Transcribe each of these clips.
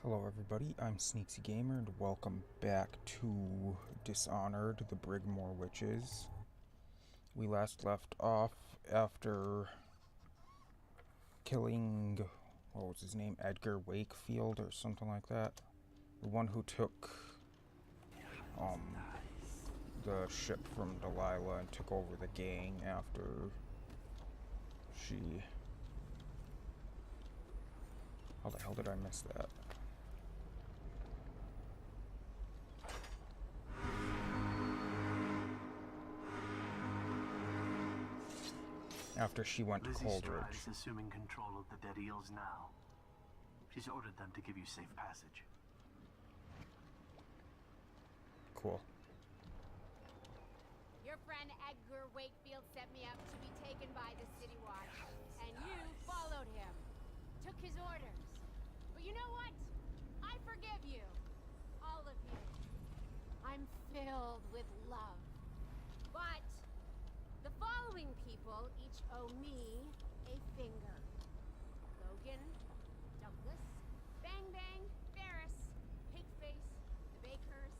Hello everybody, I'm Sneaksy Gamer and welcome back to Dishonored, the Brigmore Witches. We last left off after killing, what was his name, Edgar Wakefield or something like that. The one who took the ship from Delilah and took over the gang after she... How the hell did I miss that? After she went to Coldridge. Is assuming control of the dead eels now. She's ordered them to give you safe passage. Cool. Your friend Edgar Wakefield set me up to be taken by the City Watch, and you followed him. Took his orders. But you know what? I forgive you. All of you. I'm filled with love. But the following people each owe me a finger. Logan, Douglas, Bang Bang, Ferris, Pigface, the Bakers,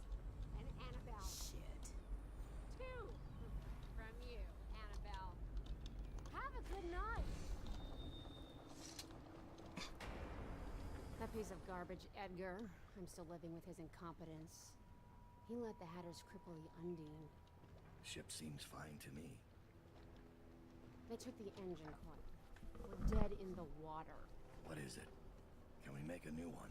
and Annabelle. Shit. 2 from you, Annabelle. Have a good night. That piece of garbage, Edgar. I'm still living with his incompetence. He let the Hatters cripple the Undine. Ship seems fine to me. They took the engine coil. We're dead in the water. What is it? Can we make a new one?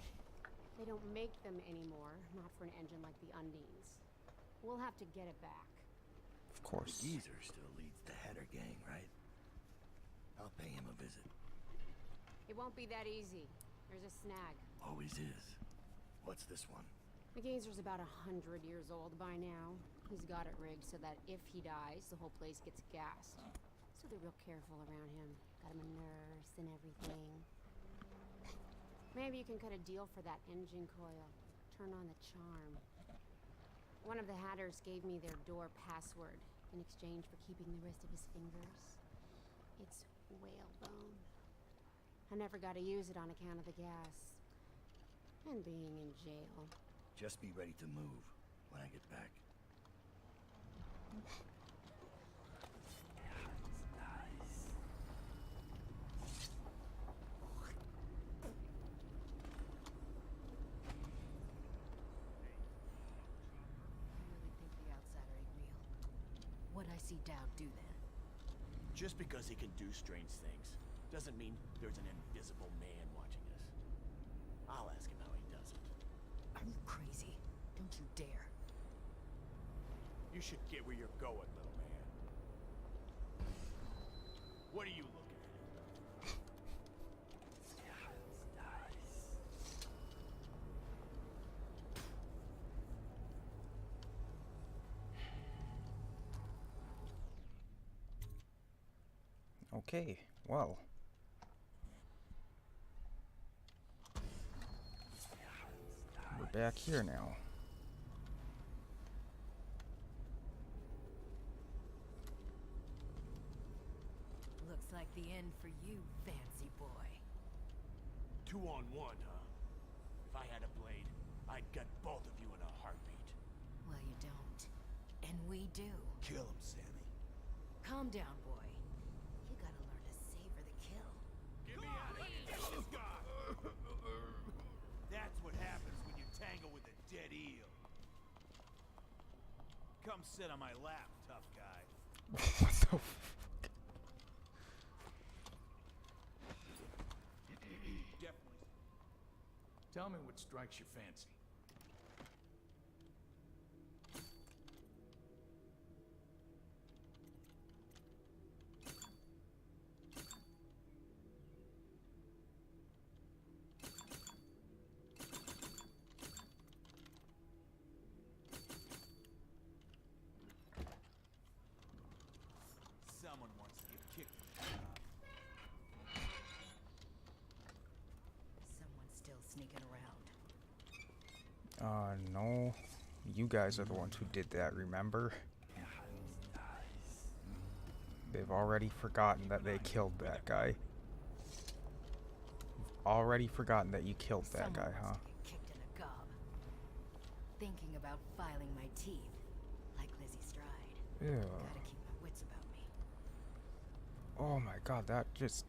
They don't make them anymore, not for an engine like the Undines. We'll have to get it back. Of course. The geezer still leads the Hatter gang, right? I'll pay him a visit. It won't be that easy. There's a snag. Always is. What's this one? The Gazer's about 100 years old by now. He's got it rigged so that if he dies, the whole place gets gassed. So they're real careful around him. Got him a nurse and everything. Maybe you can cut a deal for that engine coil. Turn on the charm. One of the Hatters gave me their door password in exchange for keeping the rest of his fingers. It's whalebone. I never got to use it on account of the gas. And being in jail. Just be ready to move when I get back. What'd I see Dowd do then? Just because he can do strange things doesn't mean there's an invisible man watching us. I'll ask him how he does it. Are you crazy? Don't you dare. You should get where you're going, little man. What are you looking at? Okay, well. We're back here now. Looks like the end for you, fancy boy. 2 on 1, huh? If I had a blade, I'd gut both of you in a heartbeat. Well, you don't. And we do. Kill him, Sammy. Calm down, boy. You gotta learn to savor the kill. Get me out of here! This guy! That's what happens when you tangle with a dead eel. Come sit on my lap, tough guy. What the f- Definitely. Tell me what strikes your fancy. Someone wants to get kicked in the job. Someone's still sneaking around. No. You guys are the ones who did that, remember? They've already forgotten that they killed that guy. You've already forgotten that you killed that guy, huh? Someone wants to get thinking about filing my teeth, like Lizzie Stride. Ew. Gotta keep my wits about me. Oh my god, that just...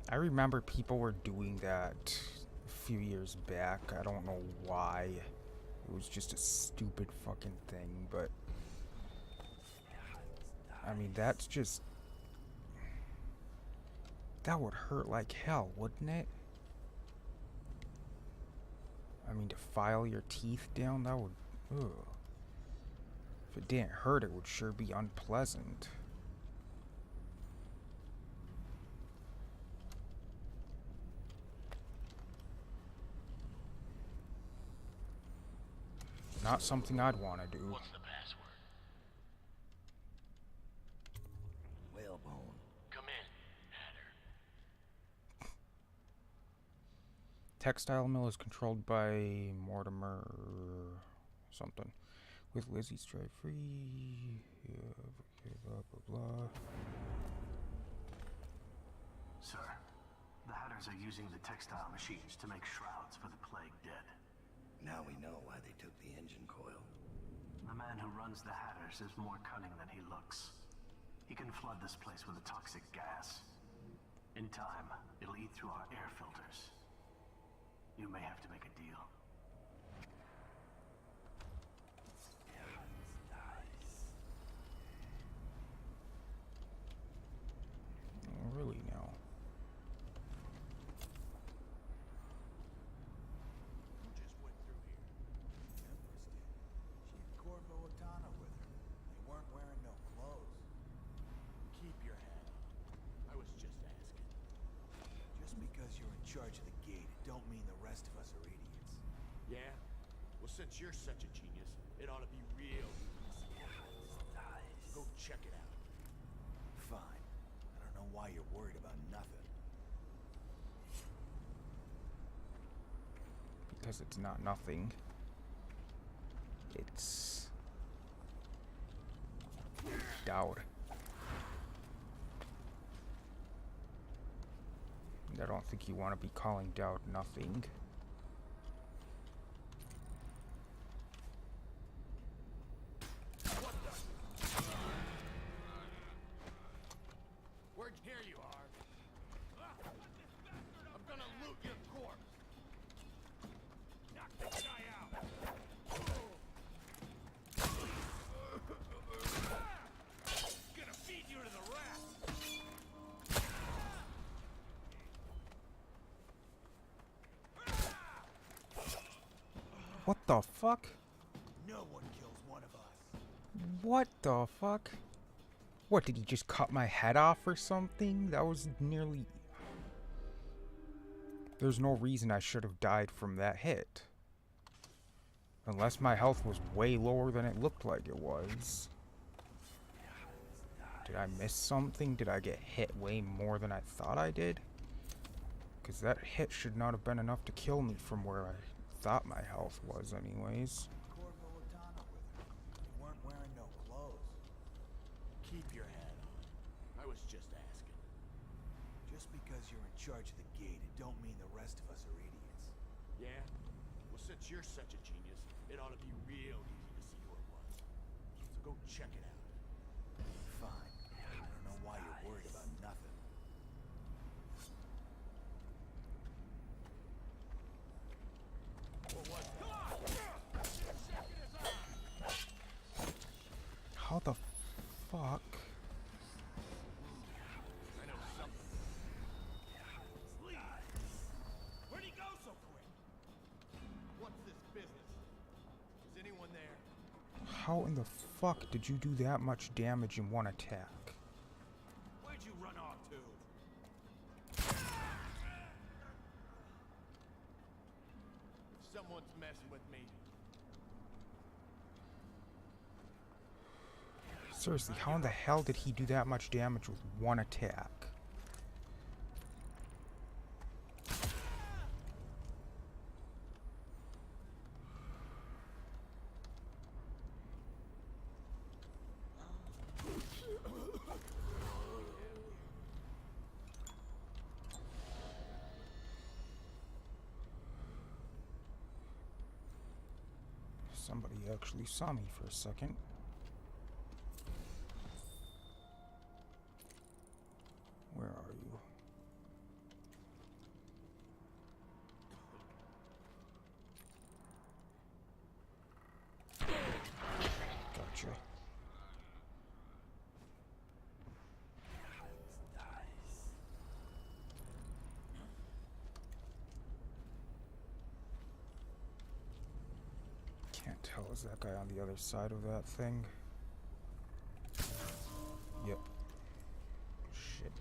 I remember people were doing that a few years back. I don't know why. It was just a stupid fucking thing, but... I mean, that's just... That would hurt like hell, wouldn't it? I mean, to file your teeth down, that would... Ugh. If it didn't hurt, it would sure be unpleasant. Not something I'd want to do. What's the password? Whalebone. Come in, Hatter. Textile mill is controlled by Mortimer something. With Lizzie Stride free. Yeah, blah blah blah. Sir, the Hatters are using the textile machines to make shrouds for the plague dead. Now we know why they took the engine coil. The man who runs the Hatters is more cunning than he looks. He can flood this place with a toxic gas. In time, it'll eat through our air filters. You may have to make a deal. Oh, really now. Charge of the gate, it don't mean the rest of us are idiots. Yeah? Well, since you're such a genius, it ought to be real easy. Go check it out. Fine. I don't know why you're worried about nothing. Because it's not nothing. It's... doubt. I don't think you want to be calling doubt nothing. Here you are. I'm gonna loot your corpse. Knock this guy out. Gonna feed you to the rats. What the fuck? No one kills one of us. What the fuck? What, did he just cut my head off or something? That was nearly... There's no reason I should have died from that hit. Unless my health was way lower than it looked like it was. Did I miss something? Did I get hit way more than I thought I did? Because that hit should not have been enough to kill me from where I thought my health was anyways. Keep your head on. I was just asking. Just because you're in charge of the gate, it don't mean the rest of us are idiots. Yeah? Well, since you're such a genius, it ought to be real easy to see who it was. So go check it out. Fine. I don't know why you're worried about nothing. What was that? How the fuck? I know something. Please. Where'd he go so quick? What's this business? Is anyone there? How in the fuck did you do that much damage in one attack? Where'd you run off to? If someone's messing with me, Seriously, how in the hell did he do that much damage with one attack? Somebody actually saw me for a second. Where are you? Gotcha. Can't tell, is that guy on the other side of that thing? Yep. Shit.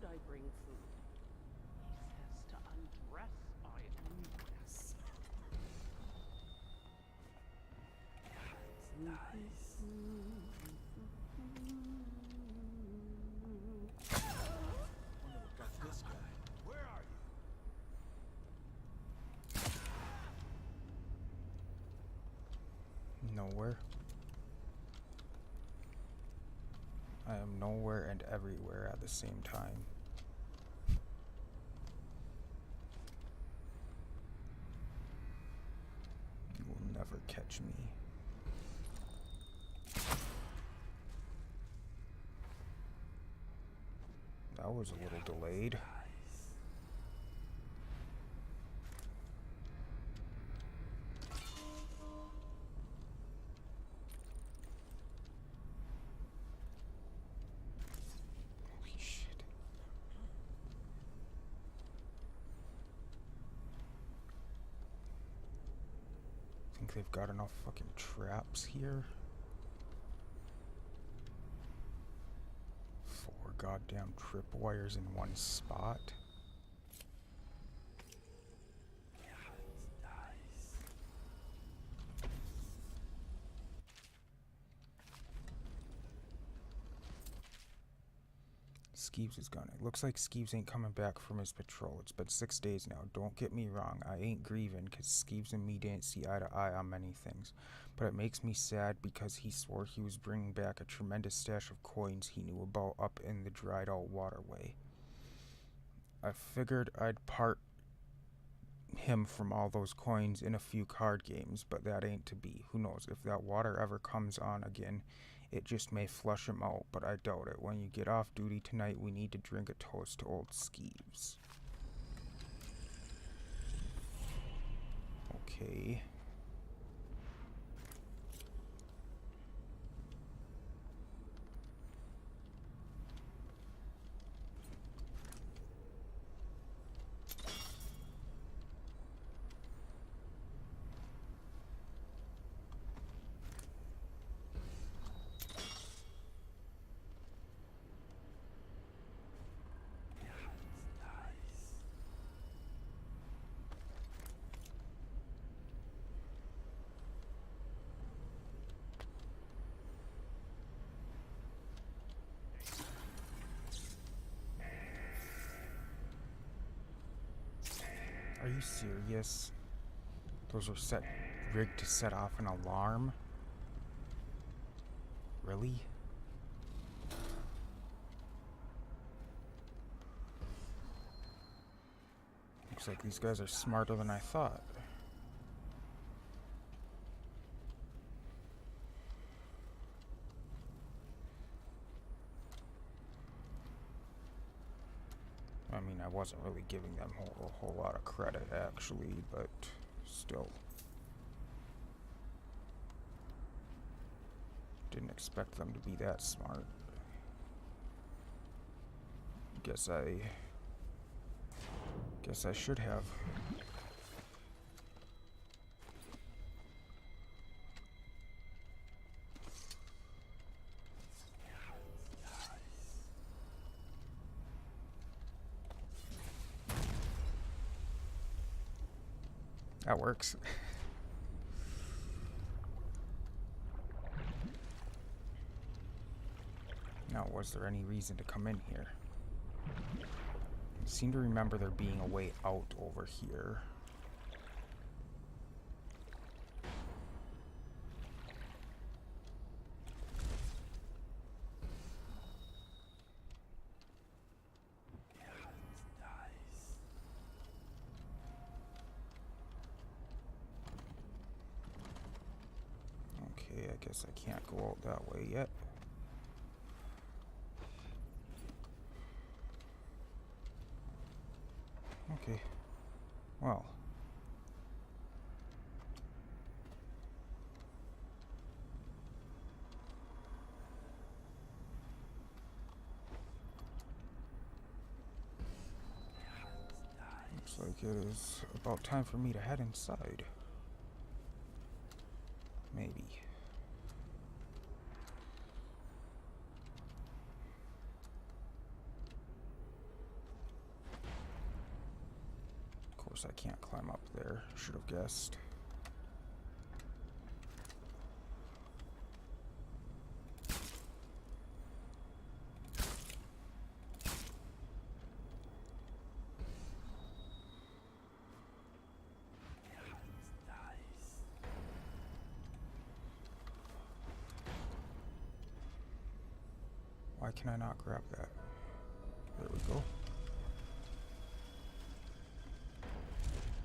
I bring food. He says to undress, I undress. Nice. Wonder what got this guy. Where are you? Nowhere. I am nowhere and everywhere at the same time. You will never catch me. That was a little delayed. Holy shit. Think they've got enough fucking traps here? 4 goddamn tripwires in one spot? Skeeves is gone. It looks like Skeeves ain't coming back from his patrol. It's been 6 days now. Don't get me wrong. I ain't grieving because Skeeves and me didn't see eye to eye on many things. But it makes me sad because he swore he was bringing back a tremendous stash of coins he knew about up in the dried out waterway. I figured I'd part him from all those coins in a few card games, but that ain't to be. Who knows? If that water ever comes on again, it just may flush him out, but I doubt it. When you get off duty tonight, we need to drink a toast to old Skeeves. Okay. Are you serious? Those are rigged to set off an alarm? Really? Looks like these guys are smarter than I thought. wasn't really giving them a whole lot of credit, actually, but still. Didn't expect them to be that smart. Guess I should have. That works. Now, was there any reason to come in here? I seem to remember there being a way out over here. Okay, I guess I can't go out that way yet. Okay, well. Looks like it is about time for me to head inside. Maybe. Of course, I can't climb up there. Should have guessed. Why can I not grab that? There we go.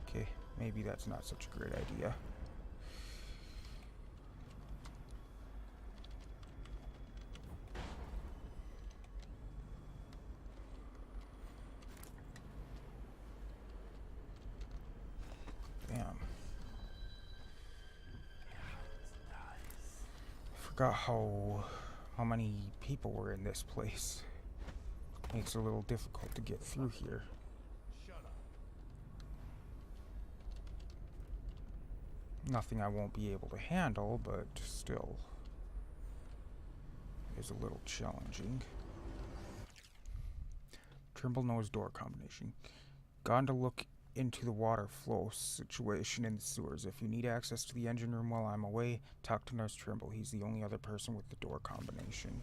Okay, maybe that's not such a great idea. Damn. I forgot how many people were in this place. Makes it a little difficult to get through here. Nothing I won't be able to handle, but still is a little challenging. Trimble knows door combination. Gone to look into the water flow situation in the sewers. If you need access to the engine room while I'm away, talk to Nurse Trimble. He's the only other person with the door combination.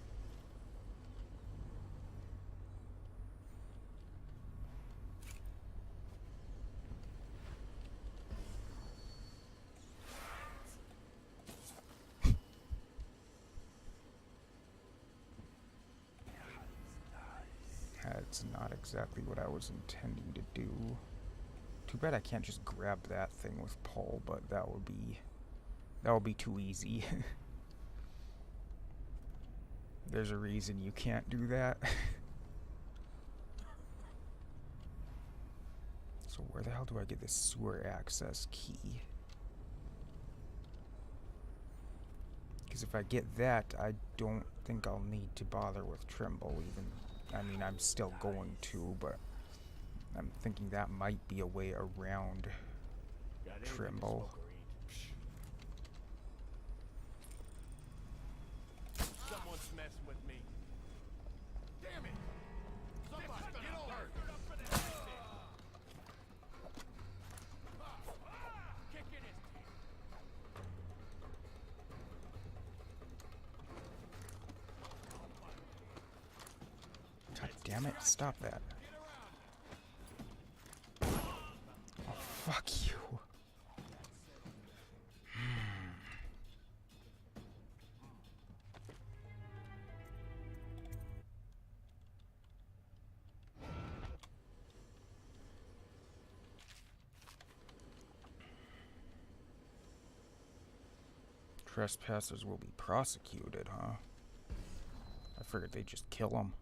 That's not exactly what I was intending to do. Too bad I can't just grab that thing with pull, but that would be too easy. There's a reason you can't do that. So where the hell do I get this sewer access key? Because if I get that, I don't think I'll need to bother with Trimble even. I mean, I'm still going to, but I'm thinking that might be a way around Trimble. Someone's messing with me. Damn it! Somebody get over here. Kicking his teeth. God damn it, stop that. Oh, fuck you. Trespassers will be prosecuted, huh? I figured they'd just kill them.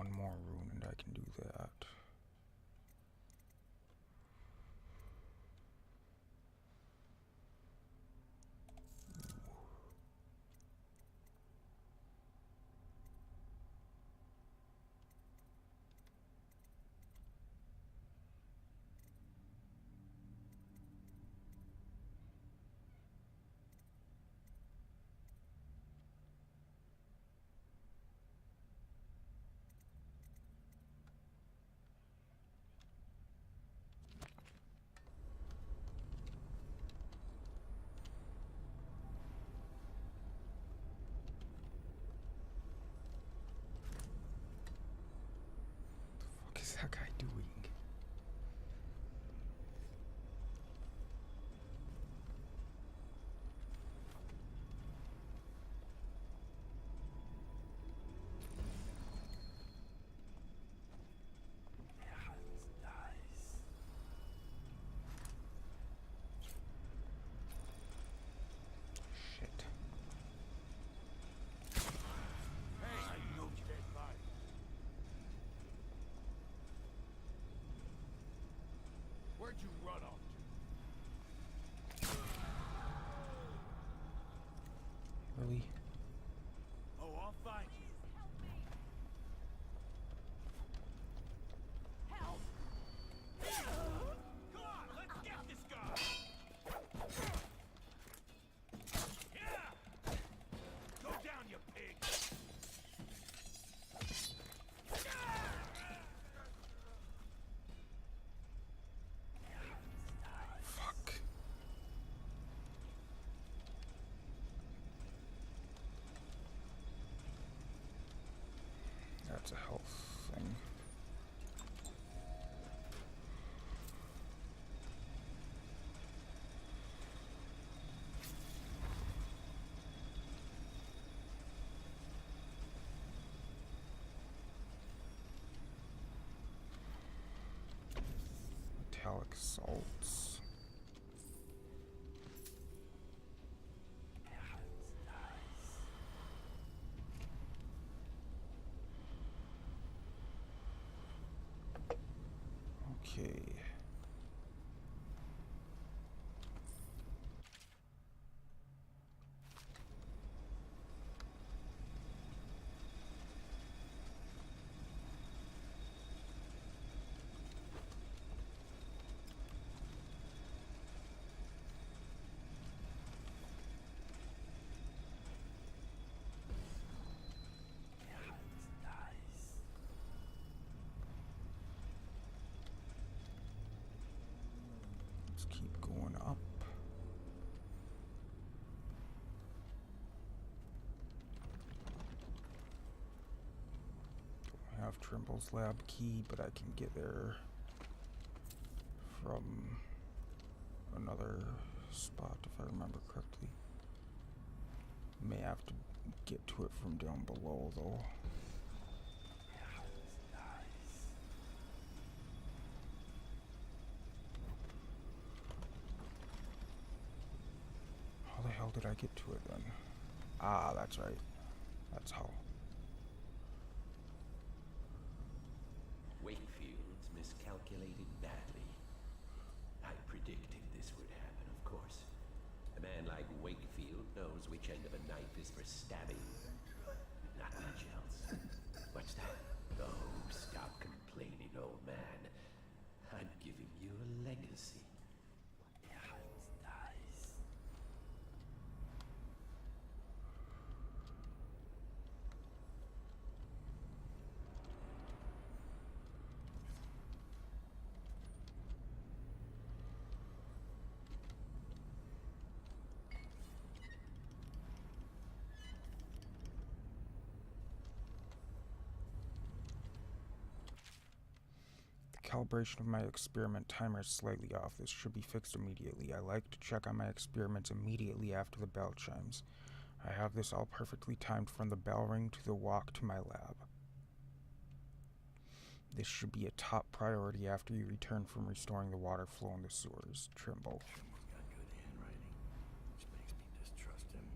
one more rune and I can do that. What is that guy doing? Shit. Hey, no dead body. Where'd you run off to? Really? Oh, I'll find you. Help! Come on, let's get this guy. Yeah! Go down, you pig. Fuck. That's a health thing. Metallic salts. Okay. Let's keep going up. Don't have Trimble's lab key, but I can get there from another spot if I remember correctly. May have to get to it from down below though. How the hell did I get to it then? Ah, that's right. That's how. Wakefield's miscalculated badly. I predicted this would happen, of course. A man like Wakefield knows which end of a knife is for stabbing, not much else. What's that? Oh, stop complaining, old man. I'm giving you a legacy. Calibration of my experiment timer is slightly off. This should be fixed immediately. I like to check on my experiments immediately after the bell chimes. I have this all perfectly timed from the bell ring to the walk to my lab. This should be a top priority after you return from restoring the water flow in the sewers. Trimble. Trimble's got good handwriting, which makes me distrust him.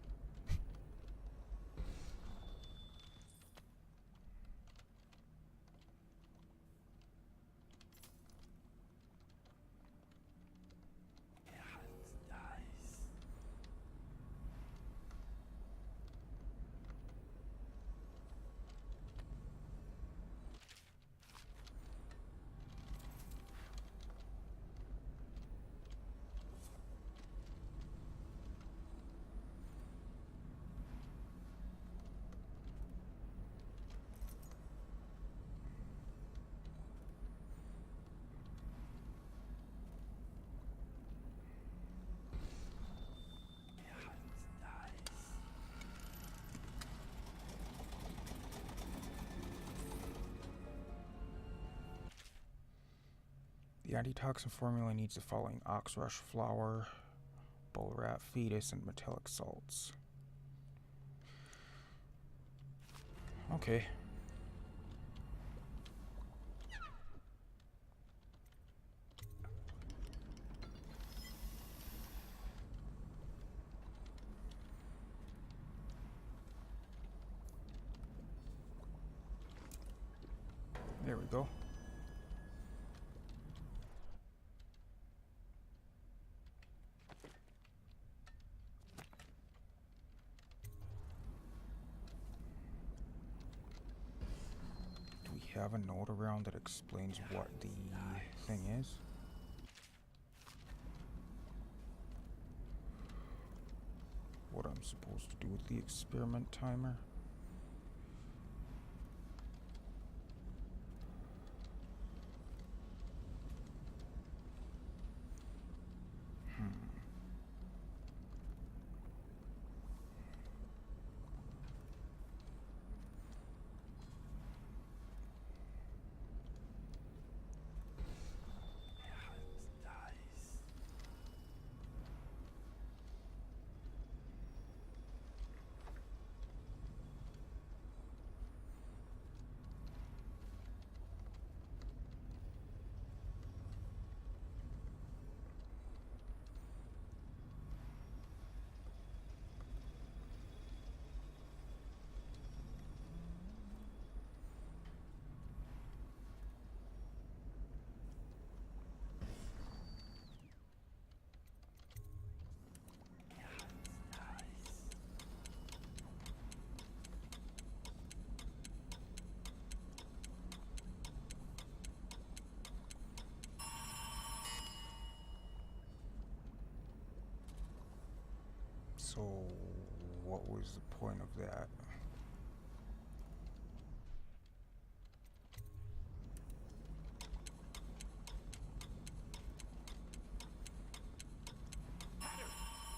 antitoxin formula needs the following: oxrush flower, bull rat fetus, and metallic salts. Okay. There we go. Do we have a note around that explains what the thing is? What I'm supposed to do with the experiment timer? So, what was the point of that?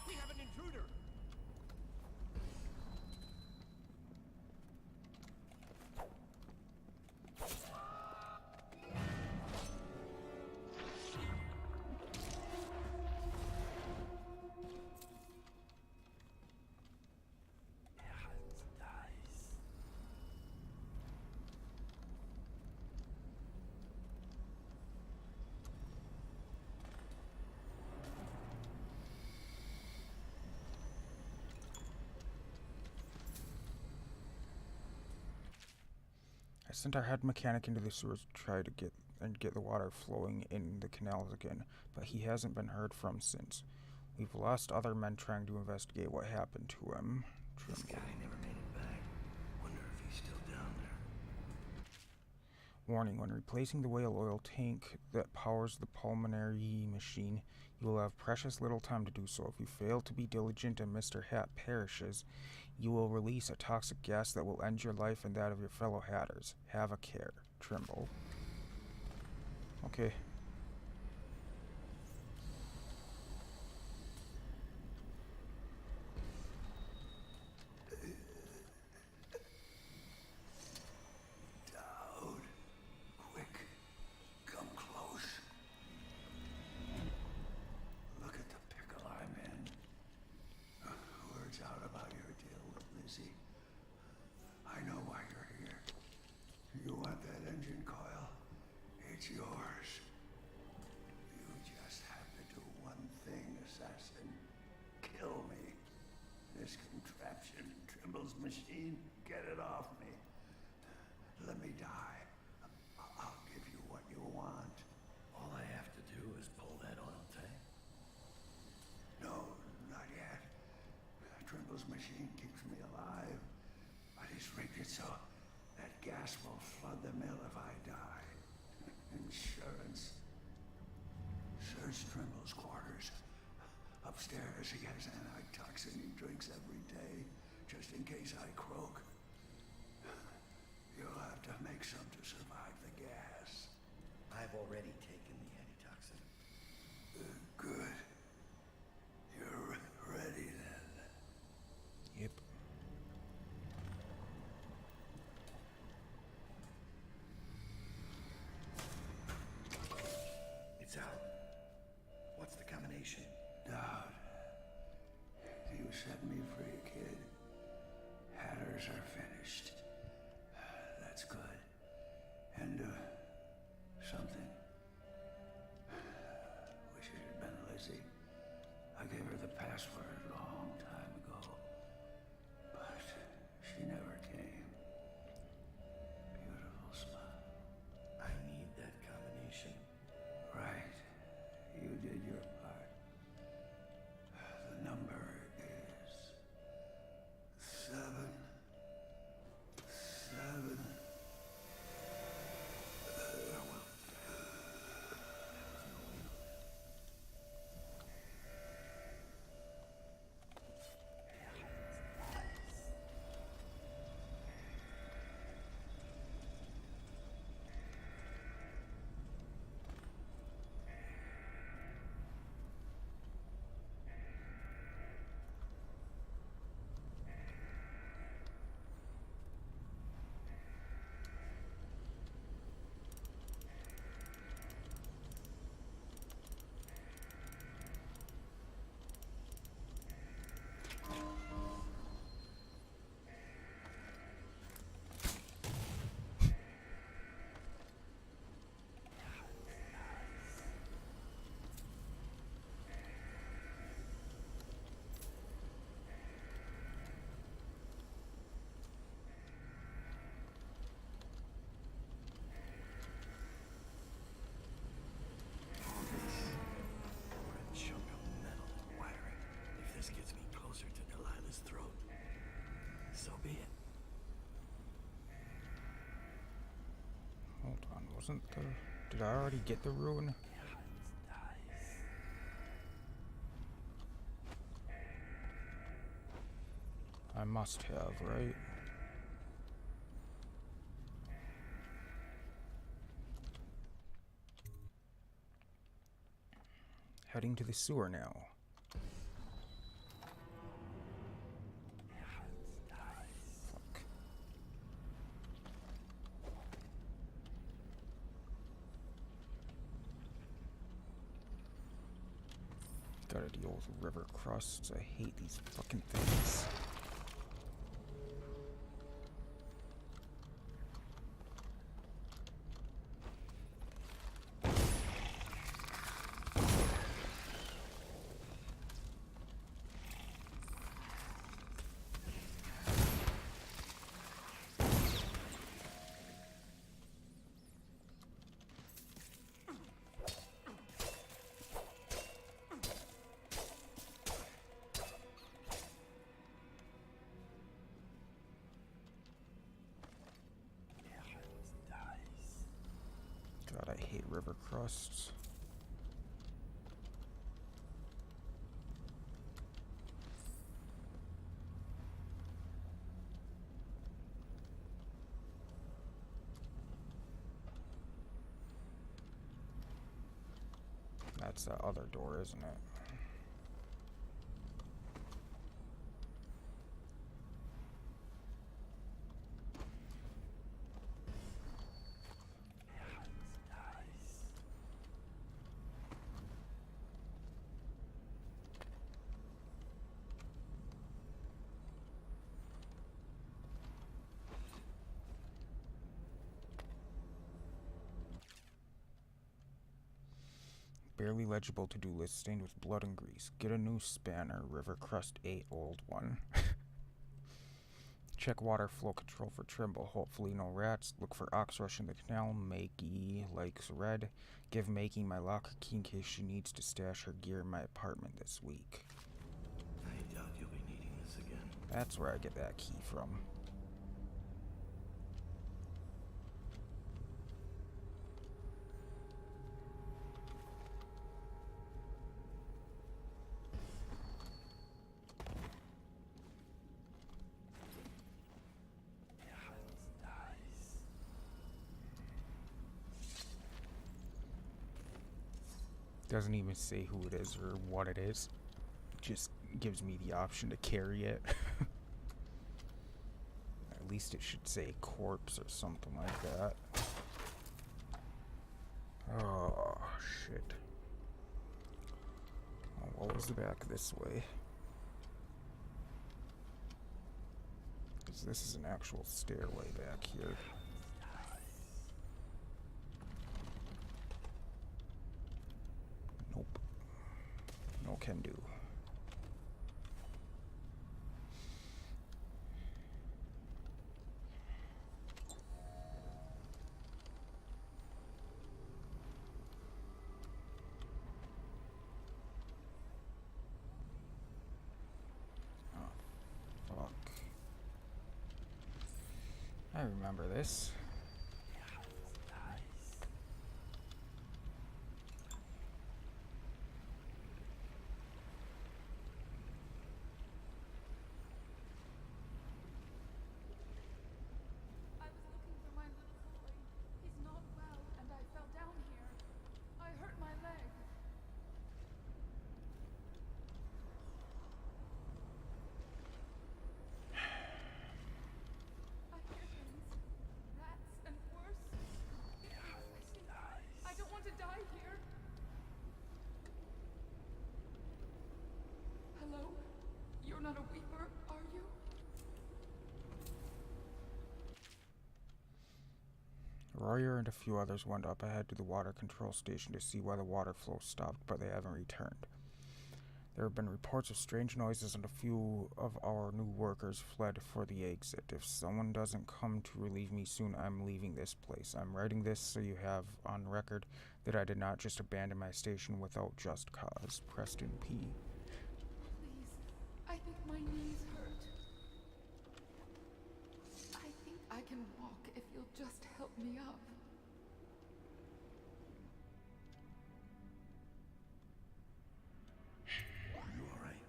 We have an intruder! I sent our head mechanic into the sewers to try to get the water flowing in the canals again, but he hasn't been heard from since. We've lost other men trying to investigate what happened to him. This guy never made it back. Wonder if he's still down there. Warning, when replacing the whale oil tank that powers the pulmonary machine, you will have precious little time to do so. If you fail to be diligent and Mr. Hat perishes, you will release a toxic gas that will end your life and that of your fellow Hatters. Have a care. Trimble. Okay. Dowd. Quick. Come close. Look at the pickle I'm in. Words out about your deal with Lizzie. I know why you're here. You want that engine coil? It's yours. You just have to do one thing, assassin. Kill me. This contraption, Trimble's machine, get it off me. Let me die. I'll give you what you want. All I have to do is pull that oil tank. No, not yet. Trimble's machine keeps me alive, but he's rigged it so that gas will flood the mill if I die. Insurance. Search Trimble's quarters. Upstairs, he has antitoxin he drinks every day, just in case I croak. You'll have to make some to survive the gas. I've already taken the antitoxin. Good. You're ready then. Yep. It's combination? Dowd. You set me free, kid. Hatters are finished. That's good. And, something. Wish it had been Lizzie. I gave her the password a long time ago. But she never came. Beautiful spot. I need that combination. Right. You did your part. The number is 7. Wasn't the... Did I already get the rune? I must have, right? Heading to the sewer now. Fuck. Gotta deal with river crusts. I hate these fucking things. God, I hate river crusts. That's that other door, isn't it? Barely legible to-do list stained with blood and grease. Get a new spanner. River crust 8, old one. Check water flow control for Trimble. Hopefully no rats. Look for ox rush in the canal. Makey likes red. Give Makey my locker key in case she needs to stash her gear in my apartment this week. I doubt you'll be needing this again. That's where I get that key from. Doesn't even say who it is or what it is. Just gives me the option to carry it. At least it should say corpse or something like that. Oh, shit. is back this way. Because this is an actual stairway back here. Nope. No can do. I remember this. I was looking for my little boy. He's not well, and I fell down here. I hurt my leg. I hear things. Rats and worse. I don't want to die here. Hello? You're not a weeper, are you? Royer and a few others went up ahead to the water control station to see why the water flow stopped, but they haven't returned. There have been reports of strange noises and a few of our new workers fled for the exit. If someone doesn't come to relieve me soon, I'm leaving this place. I'm writing this so you have on record that I did not just abandon my station without just cause. Preston P. Please, I think my knees hurt. I think I can walk if you'll just help me up. Are you all right?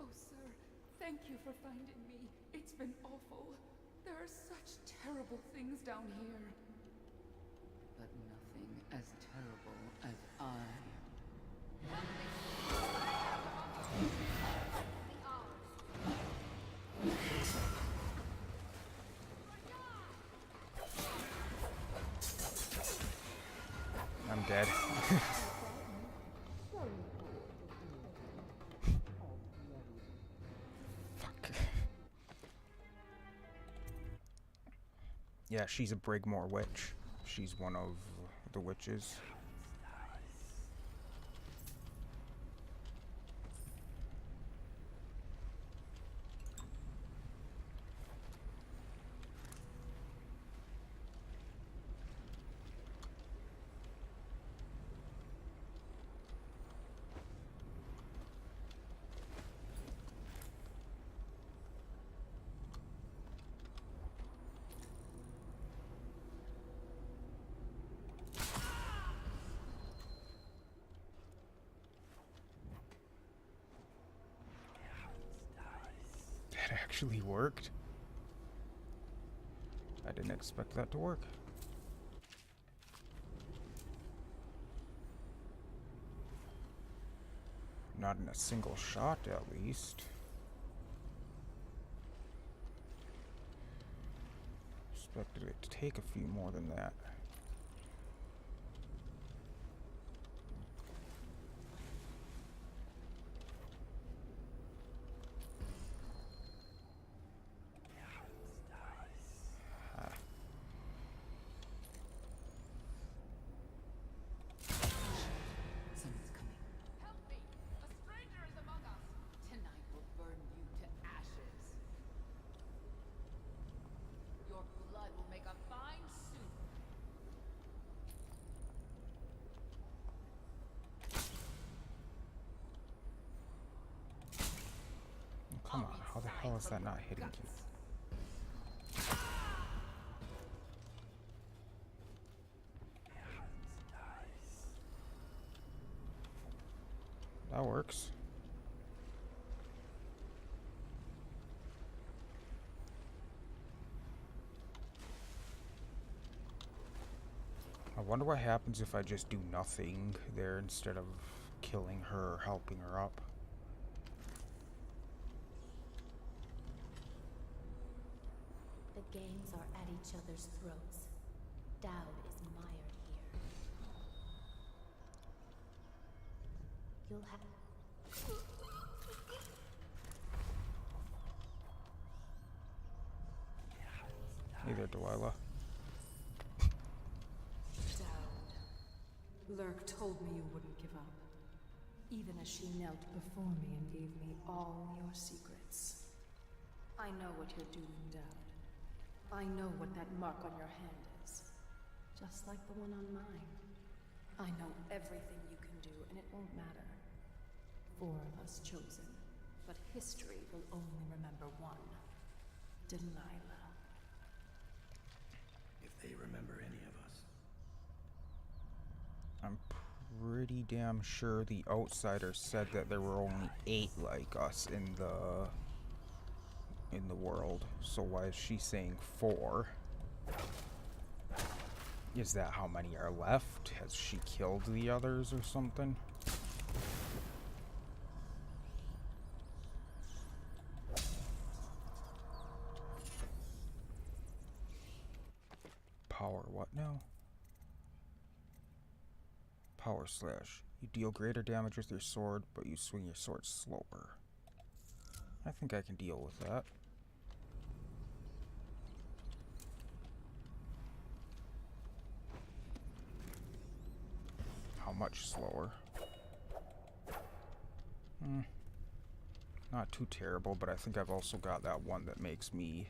Oh, sir, thank you for finding me. It's been awful. There are such terrible things down here. But nothing as terrible as I. I'm dead. Fuck. Yeah, she's a Brigmore witch. She's one of the witches. That actually worked. I didn't expect that to work. Not in a single shot, at least. Expected it to take a few more than that. Someone's coming. Help me! A stranger is among us! Tonight will burn you to ashes. Your blood will make a fine soup. Come on, how the hell is that not hitting you? That works. I wonder what happens if I just do nothing there instead of killing her or helping her up. The gangs are at each other's throats. Dowd is mired here. You'll have... Hey there, Delilah. Lurk told me you wouldn't give up, even as she knelt before me and gave me all your secrets. I know what you're doing, Dad. I know what that mark on your hand is, just like the one on mine. I know everything you can do, and it won't matter. 4 of us chosen, but history will only remember one. Delilah. If they remember any of us. I'm pretty damn sure the Outsiders said that there were only 8 like us in the world. So why is she saying 4? Is that how many are left? Has she killed the others or something? Power what now? Power slash. You deal greater damage with your sword, but you swing your sword slower. I think I can deal with that. How much slower? Not too terrible, but I think I've also got that one that makes me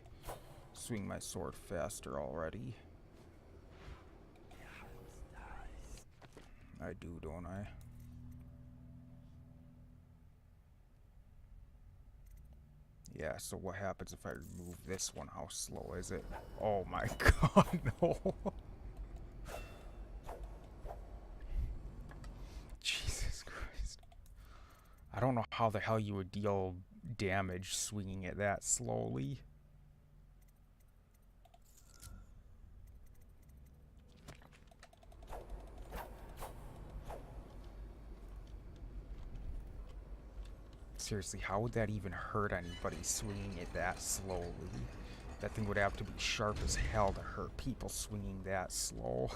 swing my sword faster already. I do, don't I? Yeah, so what happens if I remove this one? How slow is it? Oh my god, no. Jesus Christ. I don't know how the hell you would deal damage swinging it that slowly. Seriously, how would that even hurt anybody swinging it that slowly? That thing would have to be sharp as hell to hurt people swinging that slow.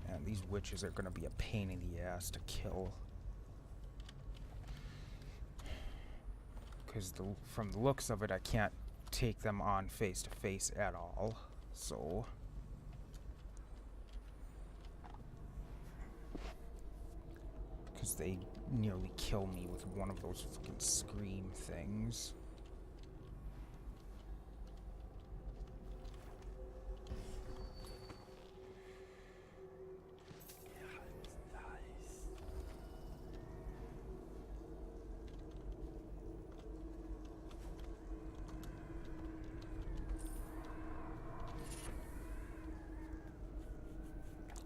And these witches are gonna be a pain in the ass to kill. Because from the looks of it, I can't take them on face to face at all, so because they nearly kill me with one of those fucking scream things.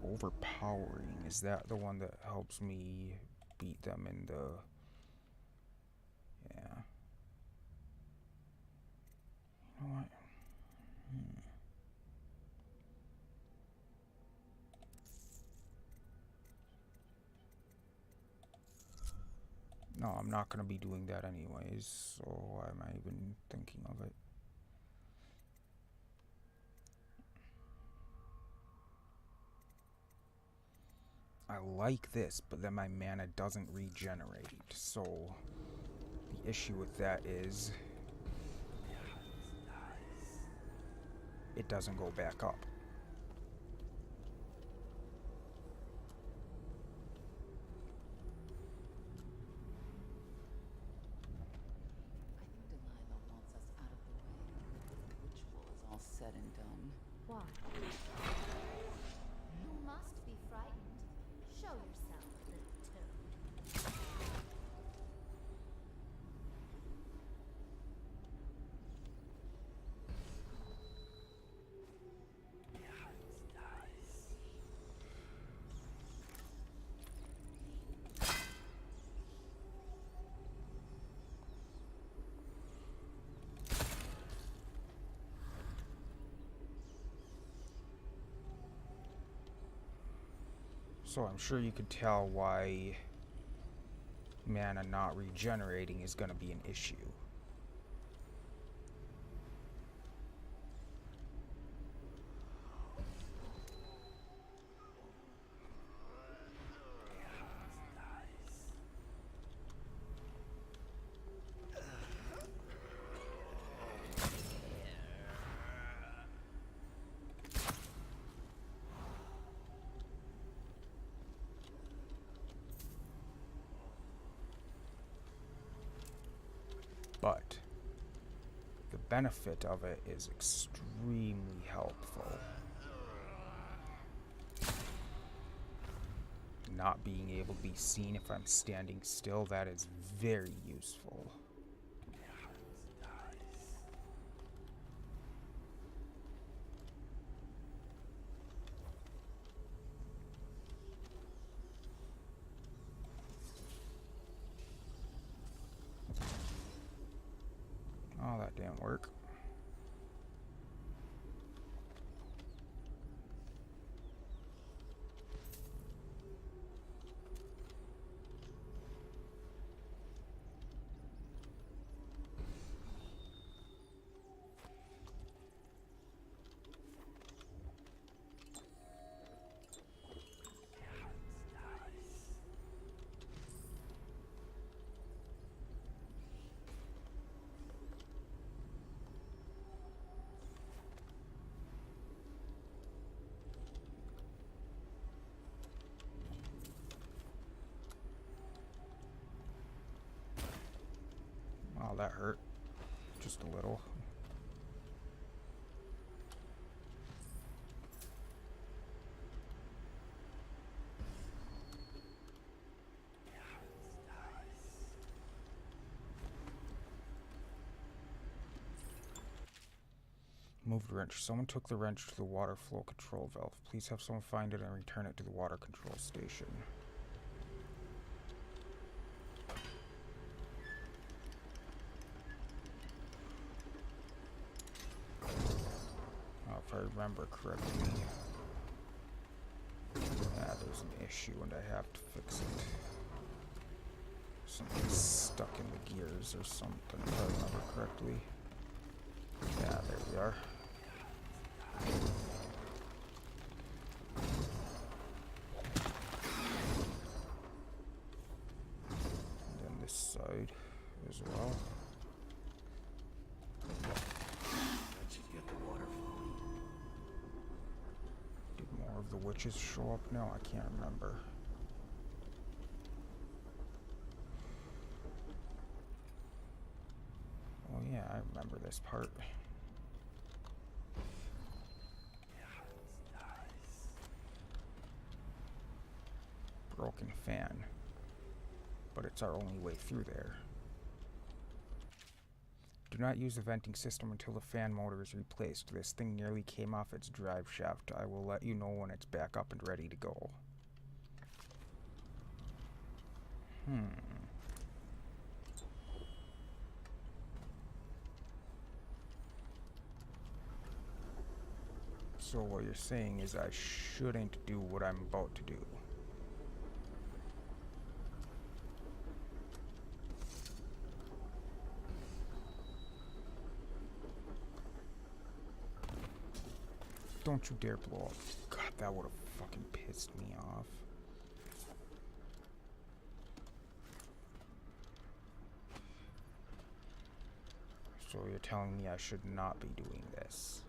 Overpowering, is that the one that helps me beat them in the... Yeah. You know what? No, I'm not gonna be doing that anyways, so why am I even thinking of it? I like this, but then my mana doesn't regenerate, so the issue with that is it doesn't go back up. I think Delilah wants us out of the way before the ritual is all said and done. Why? You must be frightened. Show yourself, little toad. So I'm sure you could tell why mana not regenerating is going to be an issue. but the benefit of it is extremely helpful. Not being able to be seen if I'm standing still, that is very useful. Oh, that didn't work. Oh, that hurt. Just a little. Moved wrench. Someone took the wrench to the water flow control valve. Please have someone find it and return it to the water control station. Oh, if I remember correctly. Yeah, there's an issue and I have to fix it. Something's stuck in the gears or something, if I remember correctly. Yeah, there we are. And then this side as well. That should get the water flowing. Did more of the witches show up now? I can't remember. Oh yeah, I remember this part. Broken fan. But it's our only way through there. Do not use the venting system until the fan motor is replaced. This thing nearly came off its drive shaft. I will let you know when it's back up and ready to go. So what you're saying is I shouldn't do what I'm about to do. Don't you dare blow up. God, that would have fucking pissed me off. So you're telling me I should not be doing this.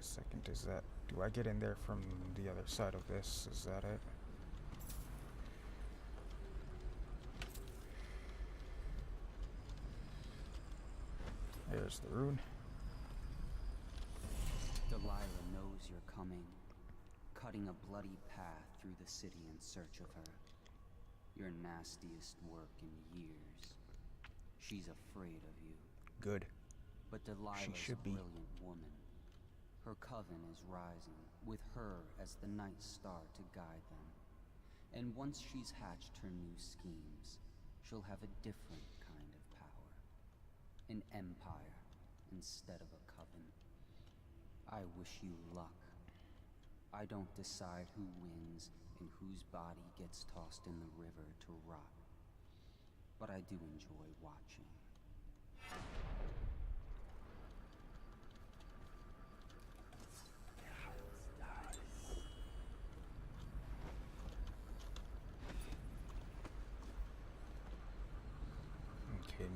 Second, is that, do I get in there from the other side of this? Is that it? There's the rune. Delilah knows you're coming, cutting a bloody path through the city in search of her. Your nastiest work in years. She's afraid of you. Good. But Delilah's She should a be. brilliant woman. Her coven is rising, with her as the night star to guide them. And once she's hatched her new schemes, she'll have a different kind of power. An empire instead of a coven. I wish you luck. I don't decide who wins and whose body gets tossed in the river to rot. But I do enjoy watching.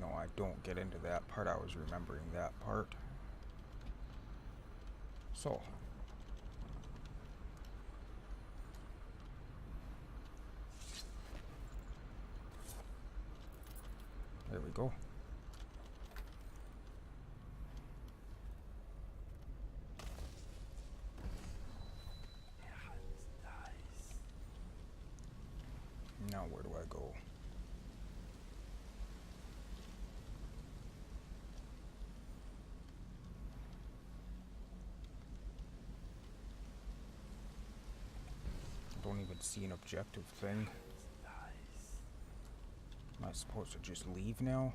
no, I don't get into that part. I was remembering that part. So. There we go. Now where do I go? I don't even see an objective thing. Am I supposed to just leave now?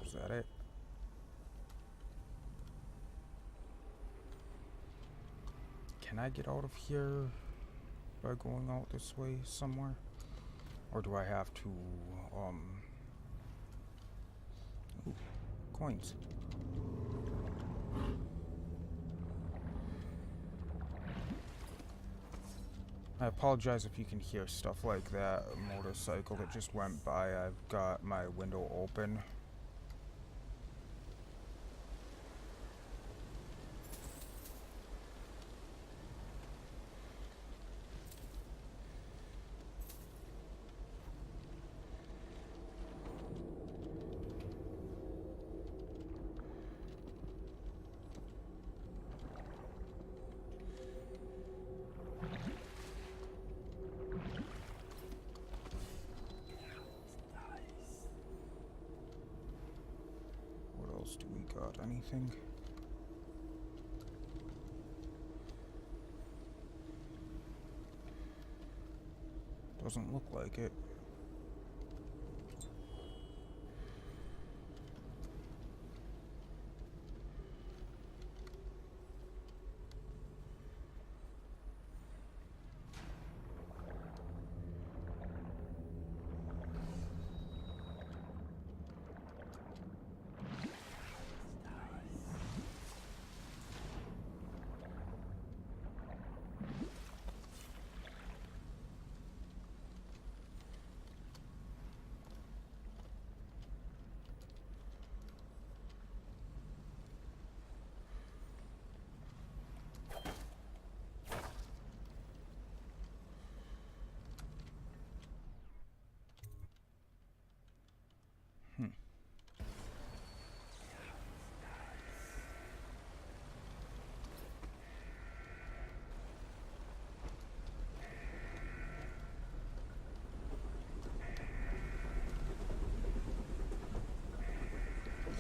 Is that it? Can I get out of here by going out this way somewhere? Or do I have to, ooh, coins. I apologize if you can hear stuff like that. A motorcycle that just went by. I've got my window open. Do we got anything? Doesn't look like it.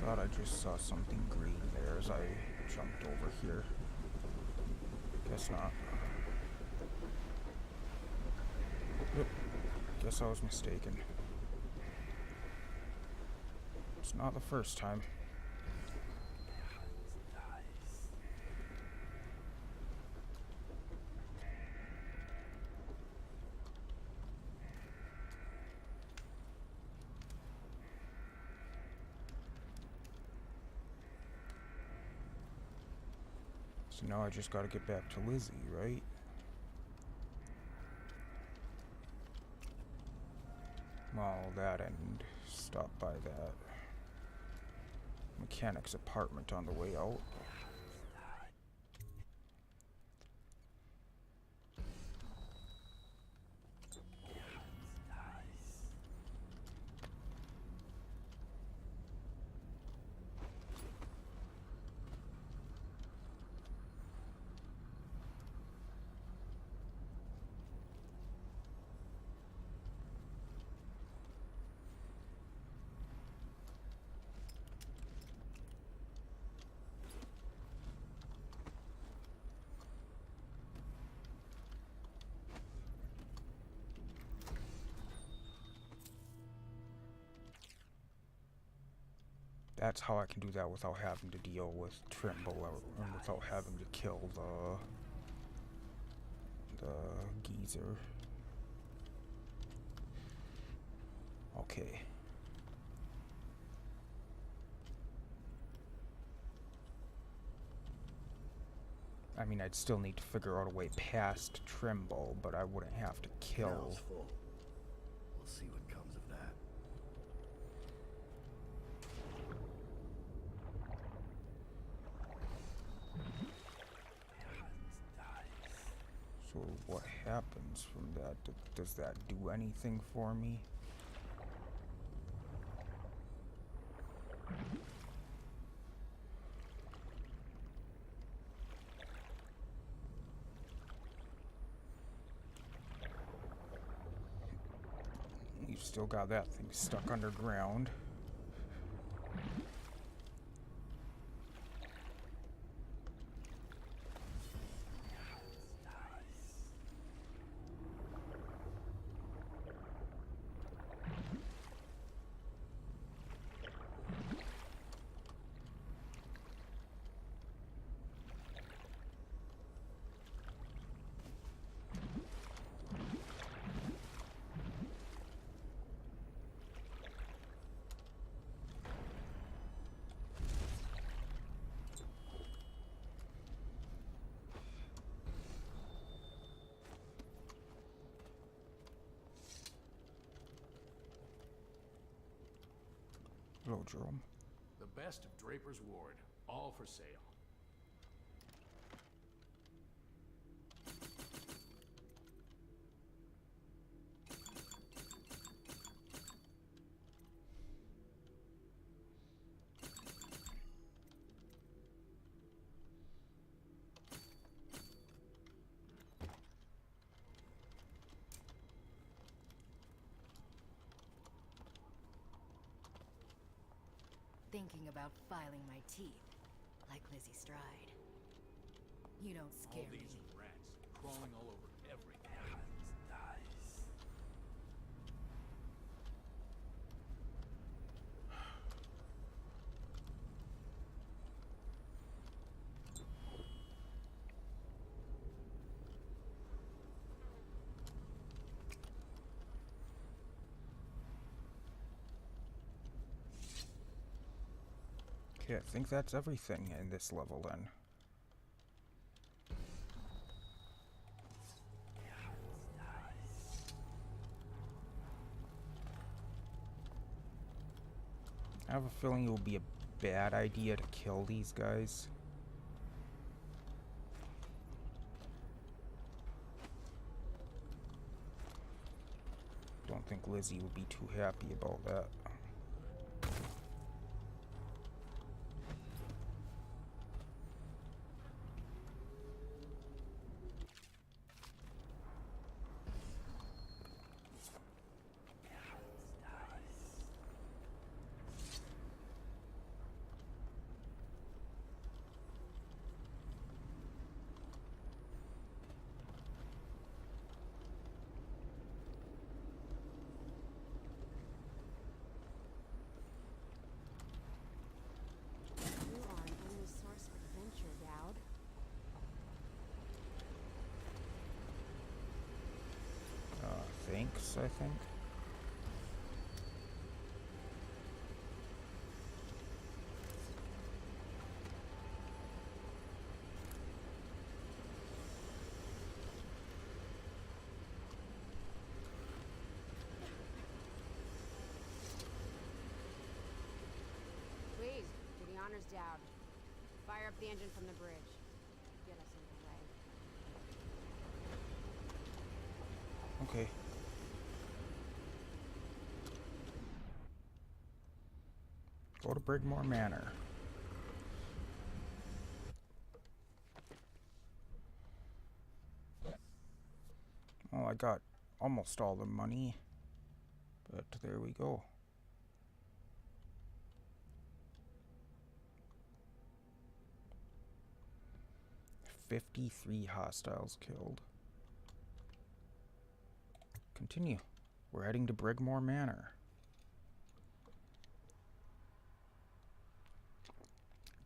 Thought I just saw something green there as I jumped over here. Guess not. Yep. Guess I was mistaken. It's not the first time. So now I just gotta get back to Lizzie, right? Well, that and stop by that mechanic's apartment on the way out. That's how I can do that without having to deal with Trimble or without having to kill the geezer. Okay. I mean, I'd still need to figure out a way past Trimble, but I wouldn't have to kill. Full. We'll see what comes of that. So what happens from that? Does that do anything for me? We've still got that thing stuck underground. Hello, Jerome. The best of Draper's Ward, all for sale. Thinking about filing my teeth, like Lizzie Stride. You don't scare All me. these rats crawling all over everything. Okay, I think that's everything in this level then. I have a feeling it will be a bad idea to kill these guys. Don't think Lizzie would be too happy about that. Thanks, I think. Please, do the honors down. Fire up the engine from the bridge. Get us underway. Okay. Go to Brigmore Manor. Well, I got almost all the money, but there we go. "53 hostiles killed." Continue. We're heading to Brigmore Manor.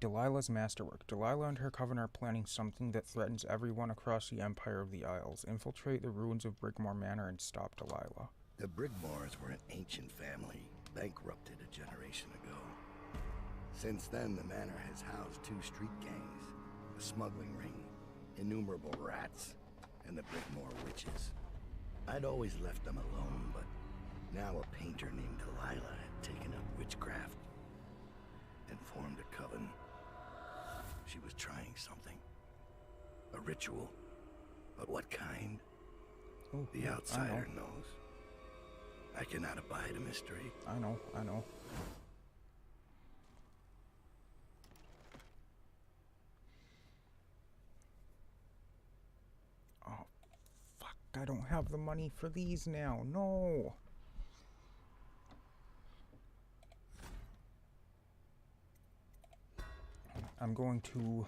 Delilah's masterwork. Delilah and her coven are planning something that threatens everyone across the Empire of the Isles. Infiltrate the ruins of Brigmore Manor and stop Delilah. The Brigmores were an ancient family, bankrupted a generation ago. Since then, the manor has housed 2 street gangs, a smuggling ring, innumerable rats, and the Brigmore witches. I'd always left them alone, but now a painter named Delilah had taken up witchcraft and formed a coven. She was trying something. A ritual. But what kind? Oh, The outsider knows. I cannot abide a mystery. I know. Oh, fuck. I don't have the money for these now. No. I'm going to...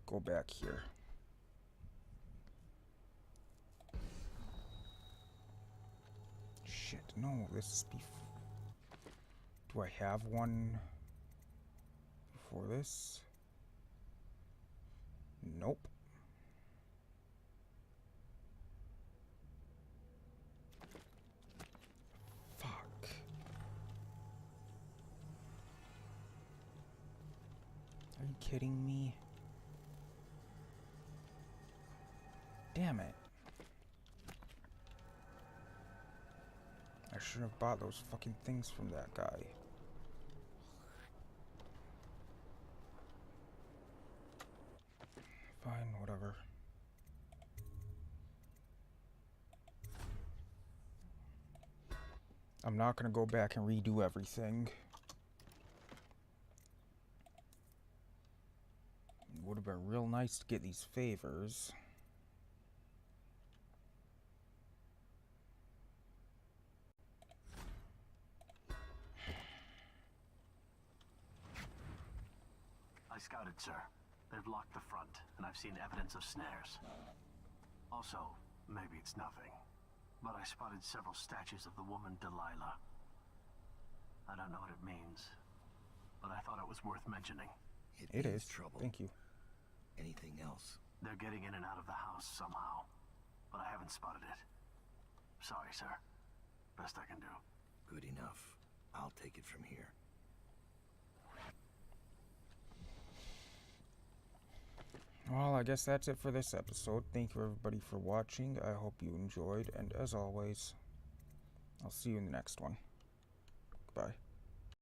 go back here. Shit, no, this is do I have one before this? Nope. Fuck. Are you kidding me? Damn it. I should have bought those fucking things from that guy. Fine, whatever. I'm not gonna go back and redo everything. It would have been real nice to get these favors. I scouted, sir. They've locked the front, and I've seen evidence of snares. Also, maybe it's nothing, but I spotted several statues of the woman Delilah. I don't know what it means, but I thought it was worth mentioning. It is trouble. Thank you. Anything else? They're getting in and out of the house somehow, but I haven't spotted it. Sorry, sir. Best I can do. Good enough. I'll take it from here. Well, I guess that's it for this episode. Thank you everybody for watching. I hope you enjoyed, and as always, I'll see you in the next one. Goodbye.